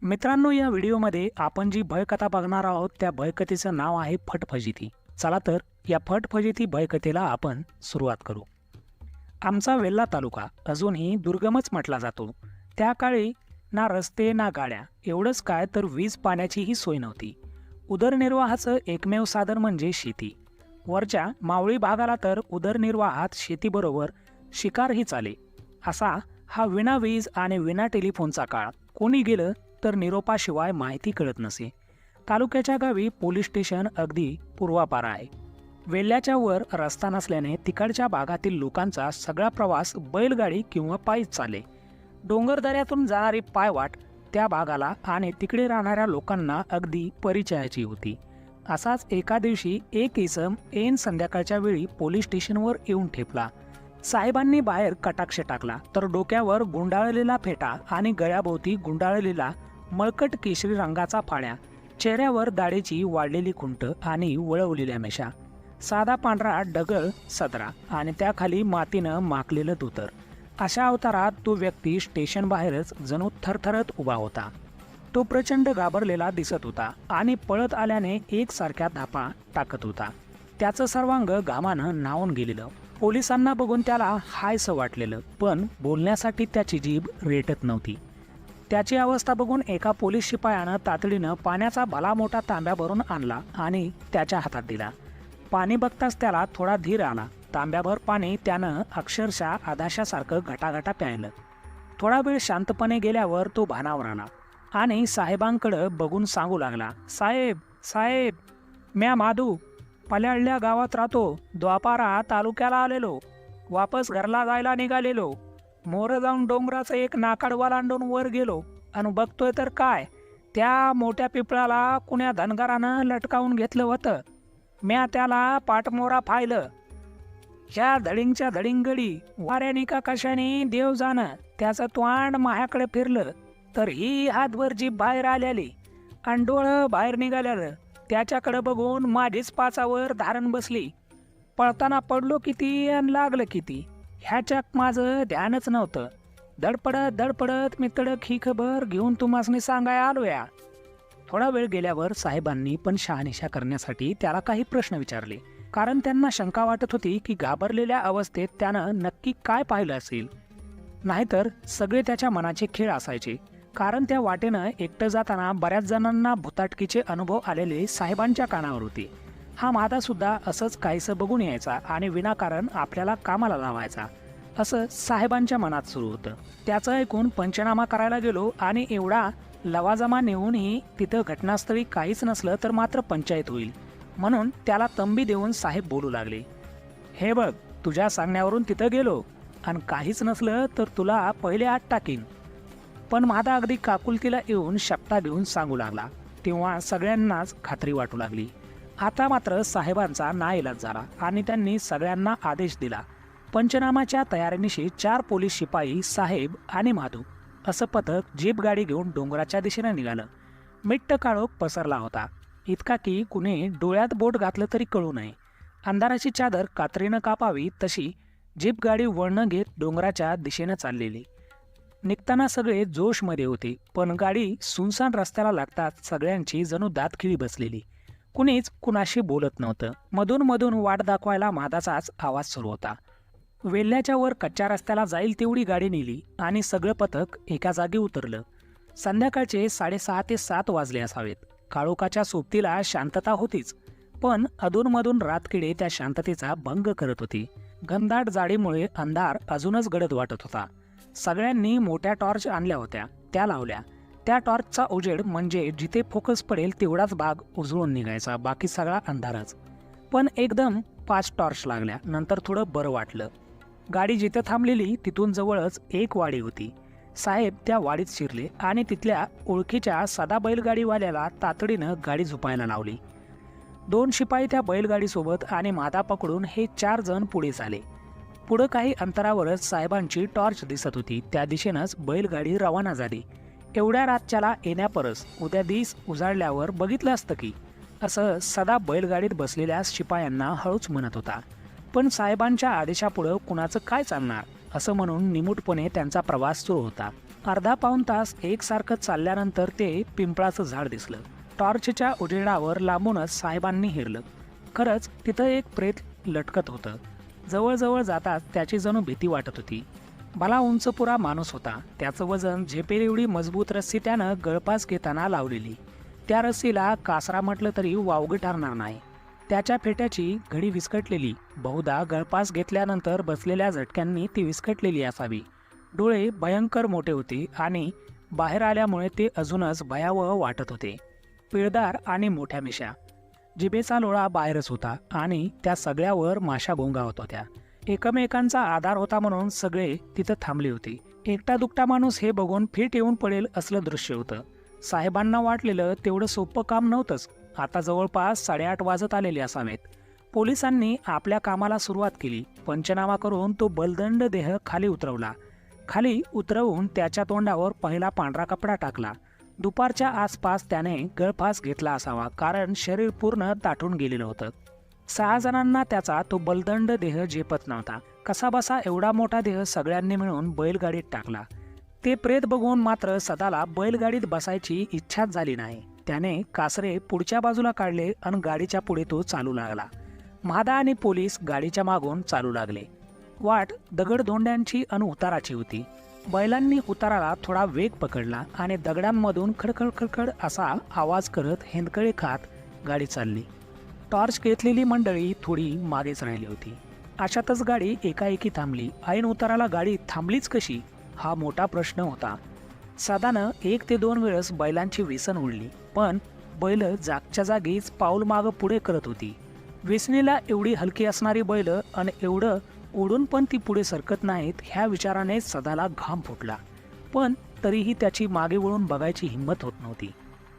मित्रांनो, या व्हिडिओमध्ये आपण जी भयकथा बघणार आहोत त्या भयकथेचं नाव आहे फटफजिती. चला तर या फटफजिती भयकथेला आपण सुरुवात करू. आमचा वेल्हा तालुका अजूनही दुर्गमच म्हटला जातो. त्या काळी ना रस्ते ना गाड्या, एवढंच काय तर वीज पाण्याचीही सोय नव्हती. उदरनिर्वाहाचं एकमेव साधन म्हणजे शेती. वरच्या मावळी भागाला तर उदरनिर्वाहात शेतीबरोबर शिकारही चाले. असा हा विना वीज आणि विना टेलिफोनचा काळ. कोणी गेलं तर निरोपाशिवाय माहिती कळत नसे. तालुक्याच्या गावी पोलीस स्टेशन अगदी पूर्वापार आहे. वेल्ल्याच्या वर रस्ता नसल्याने तिकडच्या भागातील लोकांचा सगळा प्रवास बैलगाडी किंवा पायीच चाले. डोंगरदऱ्यातून जाणारी पायवाट त्या भागाला आणि तिकडे राहणाऱ्या लोकांना अगदी परिचयाची होती. असाच एका दिवशी एक इसम ऐन संध्याकाळच्या वेळी पोलीस स्टेशनवर येऊन ठेपला. साहेबांनी बाहेर कटाक्ष टाकला तर डोक्यावर गुंडाळलेला फेटा आणि गळ्याभोवती गुंडाळलेला मळकट केशरी रंगाचा फाळ्या, चेहऱ्यावर दाढीची वाढलेली खुंट आणि वळवलेल्या मिशा, साधा पांढरा डगळ सदरा आणि त्याखाली मातीनं माखलेलं धोतर. अशा अवतारात तो व्यक्ती स्टेशन बाहेरच जणू थरथरत उभा होता. तो प्रचंड घाबरलेला दिसत होता आणि पळत आल्याने एकसारख्या धापा टाकत होता. त्याचं सर्वांग घामानं न्हावून गेलेलं. पोलिसांना बघून त्याला हायसं वाटलेलं, पण बोलण्यासाठी त्याची जीभ रेटत नव्हती. त्याची अवस्था बघून एका पोलीस शिपायानं तातडीनं पाण्याचा भला मोठा तांब्या भरून आणला आणि त्याच्या हातात दिला. पाणी बघताच त्याला थोडा धीर आला. तांब्याभर पाणी त्यानं अक्षरशः आदाशासारखं घटाघटा प्यायलं. थोडा वेळ शांतपणे गेल्यावर तो भानावर आला आणि साहेबांकडं बघून सांगू लागला, साहेब साहेब, म्या माधू पल्याळल्या गावात राहतो. द्वापारा तालुक्याला आलेलो, वापस घरला जायला निघालेलो. मोर जाऊन डोंगराचं एक नाकाड वालांडून वर गेलो आणि बघतोय तर काय, त्या मोठ्या पिपळाला कुण्या धनगरानं लटकावून घेतलं होतं. म्या त्याला पाठमोरा पाहिलं. ह्या धडिंगच्या धडिंगडी वाऱ्याने का कशाने देव जाणं त्याचं तोंड माह्याकडे फिरलं तर ही हातभर जीभ बाहेर आलेली आणि डोळं बाहेर निघालेलं. त्याच्याकडे बघून माझीच पाचावर धारण बसली. पळताना पडलो किती आणि लागलं किती ह्याच्यात माझं ध्यानच नव्हतं. धडपडत मी तडक ही खबर घेऊन तुम्हासनी सांगाय आलो या. थोडा वेळ गेल्यावर साहेबांनी पण शहानिशा करण्यासाठी त्याला काही प्रश्न विचारले, कारण त्यांना शंका वाटत होती की घाबरलेल्या अवस्थेत त्यानं नक्की काय पाहिलं असेल. नाहीतर सगळे त्याच्या मनाचे खेळ असायचे, कारण त्या वाटेनं एकटं जाताना बऱ्याच जणांना भुताटकीचे अनुभव आलेले साहेबांच्या कानावर होते. हा मादा सुद्धा असंच काहीसं बघून यायचा आणि विनाकारण आपल्याला कामाला लावायचा, असं साहेबांच्या मनात सुरू होतं. त्याचं ऐकून पंचनामा करायला गेलो आणि एवढा लवाजमा नेऊनही तिथं घटनास्थळी काहीच नसलं तर मात्र पंचायत होईल, म्हणून त्याला तंबी देऊन साहेब बोलू लागले, हे बघ, तुझ्या सांगण्यावरून तिथं गेलो आणि काहीच नसलं तर तुला पहिले आत टाकीन. पण मादा अगदी काकुलतीला येऊन शपथा घेऊन सांगू लागला. तेव्हा सगळ्यांनाच खात्री वाटू लागली. आता मात्र साहेबांचा नाईलाज झाला आणि त्यांनी सगळ्यांना आदेश दिला. पंचनामाच्या तयारीनिशी 4 पोलीस शिपाई, साहेब आणि माधू असं पथक जीप गाडी घेऊन डोंगराच्या दिशेने निघालं. मिट्ट काळोख पसरला होता, इतका की कुणी डोळ्यात बोट घातलं तरी कळू नये. अंधाराची चादर कात्रीनं कापावी तशी जीप गाडी वळणं घेत डोंगराच्या दिशेनं चाललेली. निघताना सगळे जोशमध्ये होते, पण गाडी सुनसान रस्त्याला लागताच सगळ्यांची जणू दातखिळी बसलेली. कुणीच कुणाशी बोलत नव्हतं. मधून मधून वाट दाखवायला मादाचाच आवाज सुरू होता. वेल्ल्याच्या वर कच्च्या रस्त्याला जाईल तेवढी गाडी नेली आणि सगळं पथक एका जागी उतरलं. संध्याकाळचे 6:30 ते 7 वाजले असावेत. काळोखाच्या सोबतीला शांतता होतीच, पण अधूनमधून रातकिडे त्या शांततेचा भंग करत होती. घनदाट जाडीमुळे अंधार अजूनच गडद वाटत होता. सगळ्यांनी मोठ्या टॉर्च आणल्या होत्या, त्या लावल्या. त्या टॉर्चचा उजेड म्हणजे जिथे फोकस पडेल तेवढाच भाग उजळून निघायचा, बाकी सगळा अंधारच. पण एकदम 5 टॉर्च लागल्या. नंतर थोडं बरं वाटलं. गाडी जिथे थांबलेली तिथून जवळच एक वाडी होती. साहेब त्या वाडीत शिरले आणि तिथल्या ओळखीच्या सदा बैलगाडीवाल्याला तातडीनं गाडी झुपायला लावली. 2 शिपाई त्या बैलगाडीसोबत आणि मादा पकडून हे 4 जण पुढे झाले. पुढं काही अंतरावरच साहेबांची टॉर्च दिसत होती. त्या दिशेनंच बैलगाडी रवाना झाली. एवढ्या रातच्याला येण्यापरस उद्या दिस उजाडल्यावर बघितलं असतं की, असं सदा बैलगाडीत बसलेल्या शिपायांना हळूच म्हणत होता. पण साहेबांच्या आदेशापुढं कुणाचं काय चालणार, असं म्हणून निमूटपणे त्यांचा प्रवास सुरू होता. अर्धा पाऊण तास एकसारखं चालल्यानंतर ते पिंपळाचं झाड दिसलं. टॉर्चच्या उजेडावर लांबूनच साहेबांनी हिरलं. खरंच तिथं एक प्रेत लटकत होतं. जवळजवळ जाताच त्याची जणू भीती वाटत होती. भला उंचपुरा माणूस होता. त्याचं वजन झेपेल एवढी मजबूत रस्सी त्यानं गळपास घेताना लावलेली. त्या रस्सीला कासरा म्हटलं तरी वावगं ठरणार नाही. त्याच्या फेट्याची घडी विस्कटलेली. बहुधा गळपास घेतल्यानंतर बसलेल्या झटक्यांनी ती विस्कटलेली असावी. डोळे भयंकर मोठे होते आणि बाहेर आल्यामुळे ते अजूनच भयावह वाटत होते. पिळदार आणि मोठ्या मिशा. जिभेचा लोळा बाहेरच होता आणि त्या सगळ्यावर माशा भोंगावत होत्या. एकमेकांचा आधार होता म्हणून सगळे तिथं थांबले होते. एकटा दुकटा माणूस हे बघून फिट येऊन पडेल असलं दृश्य होतं. साहेबांना वाटलेलं तेवढं सोपं काम नव्हतंच. आता जवळपास 8:30 वाजत आलेले असावेत. पोलिसांनी आपल्या कामाला सुरुवात केली. पंचनामा करून तो बलदंड देह खाली उतरवला. खाली उतरवून त्याच्या तोंडावर पहिला पांढरा कपडा टाकला. दुपारच्या आसपास त्याने गळफास घेतला असावा, कारण शरीर पूर्ण दाटून गेलेलं होतं. 6 जणांना त्याचा तो बलदंड देह झेपत नव्हता. कसाबसा एवढा मोठा देह सगळ्यांनी मिळून बैलगाडीत टाकला. ते प्रेत बघून मात्र सदाला बैलगाडीत बसायची इच्छाच झाली नाही. त्याने कासरे पुढच्या बाजूला काढले आणि गाडीच्या पुढे तो चालू लागला. म्हादा आणि पोलीस गाडीच्या मागून चालू लागले. वाट दगडधोंड्यांची आणि उताराची होती. बैलांनी उताराला थोडा वेग पकडला आणि दगडांमधून खडखड खडखड असा आवाज करत हेंदकळे खात गाडी चालली. टॉर्च घेतलेली मंडळी थोडी मागेच राहिली होती. अशातच गाडी एकाएकी थांबली. ऐन उताराला गाडी थांबलीच कशी, हा मोठा प्रश्न होता. सदानं 1 ते 2 वेळेस बैलांची व्यसन उडली, पण बैल जागच्या जागीच पाऊल मागं पुढे करत होती. वेसणीला एवढी हलकी असणारी बैल आणि एवढं ओढून पण ती पुढे सरकत नाहीत, ह्या विचाराने सदाला घाम फुटला. पण तरीही त्याची मागे वळून बघायची हिंमत होत नव्हती.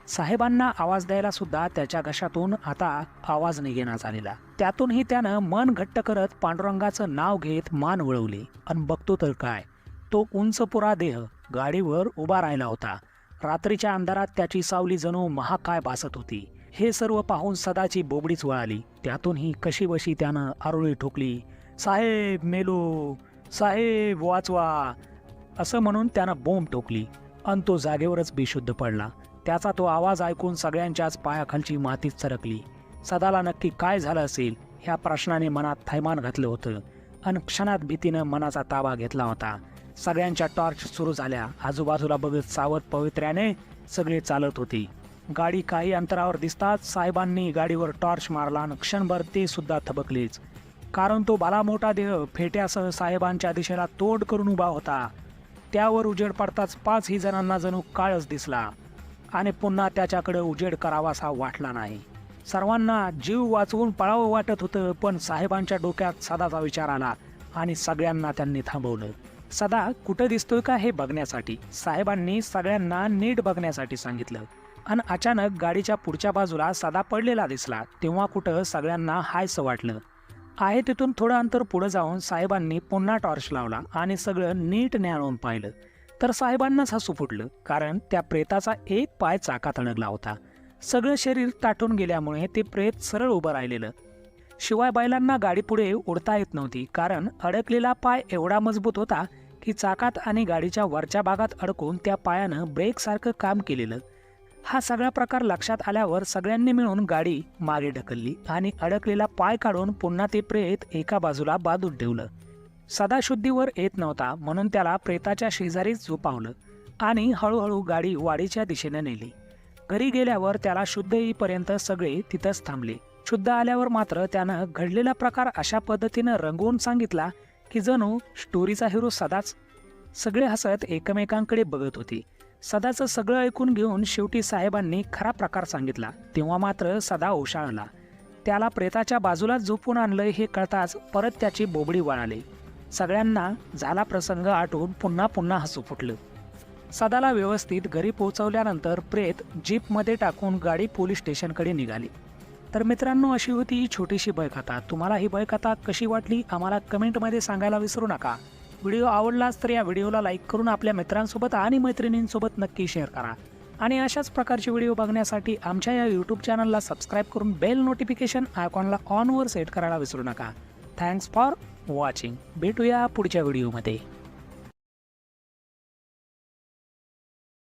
साहेबांना आवाज द्यायला सुद्धा त्याच्या घशातून आता आवाज निघेना झालेला. त्यातूनही त्यानं मन घट्ट करत पांडुरंगाचं नाव घेत मान वळवली आणि बघतो तर काय, तो उंचपुरा देह गाडीवर उभा राहिला होता. रात्रीच्या अंधारात त्याची सावली जणू महाकाय भासत होती. हे सर्व पाहून सदाची बोबडीच वळाली. त्यातूनही कशीबशी त्यानं आरोळी ठोकली, साहेब मेलो, साहेब वाचवा, असं म्हणून त्यानं बोंब ठोकली आणि तो जागेवरच बेशुद्ध पडला. त्याचा तो आवाज ऐकून सगळ्यांच्याच पायाखालची मातीच सरकली. सदाला नक्की काय झालं असेल ह्या प्रश्नाने मनात थैमान घातलं होतं आणि क्षणात भीतीनं मनाचा ताबा घेतला होता. सगळ्यांच्या टॉर्च सुरू झाल्या. आजूबाजूला बघत सावध पवित्र्याने सगळे चालत होते. गाडी काही अंतरावर दिसताच साहेबांनी गाडीवर टॉर्च मारला आणि क्षणभर ते सुद्धा थबकलेच, कारण तो बाला मोठा देह फेट्यासह साहेबांच्या दिशेला तोंड करून उभा होता. त्यावर उजेड पडताच 5 जणांना जणू काळच दिसला आणि पुन्हा त्याच्याकडे उजेड करावासा वाटला नाही. सर्वांना जीव वाचवून पळावं वाटत होतं, पण साहेबांच्या डोक्यात सदाचा विचार आला आणि सगळ्यांना त्यांनी थांबवलं. सदा कुठं दिसतोय का हे बघण्यासाठी. साहेबांनी सगळ्यांना नीट बघण्यासाठी सांगितलं आणि अचानक गाडीच्या पुढच्या बाजूला सदा पडलेला दिसला. तेव्हा कुठं सगळ्यांना हायसं वाटलं. आहे तिथून थोडं अंतर पुढे जाऊन साहेबांनी पुन्हा टॉर्च लावला आणि सगळं नीट न्याळून पाहिलं तर साहेबांनाच हसू फुटलं, कारण त्या प्रेताचा एक पाय चाकात अडकला होता. सगळं शरीर ताटून गेल्यामुळे ते प्रेत सरळ उभं राहिलेलं. शिवाय बैलांना गाडी पुढे ओढता येत नव्हती, कारण अडकलेला पाय एवढा मजबूत होता की चाकात आणि गाडीच्या वरच्या भागात अडकून त्या पायानं ब्रेकसारखं काम केलेलं. हा सगळा प्रकार लक्षात आल्यावर सगळ्यांनी मिळून गाडी मागे ढकलली आणि अडकलेला पाय काढून पुन्हा ते प्रेत एका बाजूला बांधून ठेवलं. सदा शुद्धीवर येत नव्हता म्हणून त्याला प्रेताच्या शेजारीच झोपावलं आणि हळूहळू गाडी वाडीच्या दिशेने नेली. घरी गेल्यावर त्याला शुद्ध येईपर्यंत सगळे तिथंच थांबले. शुद्ध आल्यावर मात्र त्यानं घडलेला प्रकार अशा पद्धतीनं रंगवून सांगितला की जणू स्टोरीचा हिरो सदाच. सगळे हसत एकमेकांकडे बघत होते. सदाचं सगळं ऐकून घेऊन शेवटी साहेबांनी खरा प्रकार सांगितला. तेव्हा मात्र सदा ओशाळला. त्याला प्रेताच्या बाजूलाच झोपून आणलंय हे कळताच परत त्याची बोबडी वळाली. सगळ्यांना झाला प्रसंग आठवून पुन्हा पुन्हा हसू फुटलं. सदाला व्यवस्थित घरी पोहोचवल्यानंतर प्रेत जीपमध्ये टाकून गाडी पोलीस स्टेशनकडे निघाली. तर मित्रांनो, अशी होती ही छोटीशी भयकथा. तुम्हाला ही भयकथा कशी वाटली आम्हाला कमेंटमध्ये सांगायला विसरू नका. व्हिडिओ आवडलाच तर या व्हिडिओला लाईक करून आपल्या मित्रांसोबत आणि मैत्रिणींसोबत नक्की शेअर करा. आणि अशाच प्रकारचे व्हिडिओ बघण्यासाठी आमच्या या यूट्यूब चॅनलला सबस्क्राईब करून बेल नोटिफिकेशन आयकॉनला ऑनवर सेट करायला विसरू नका. Thanks for watching. भेटूया पुढच्या व्हिडिओमध्ये.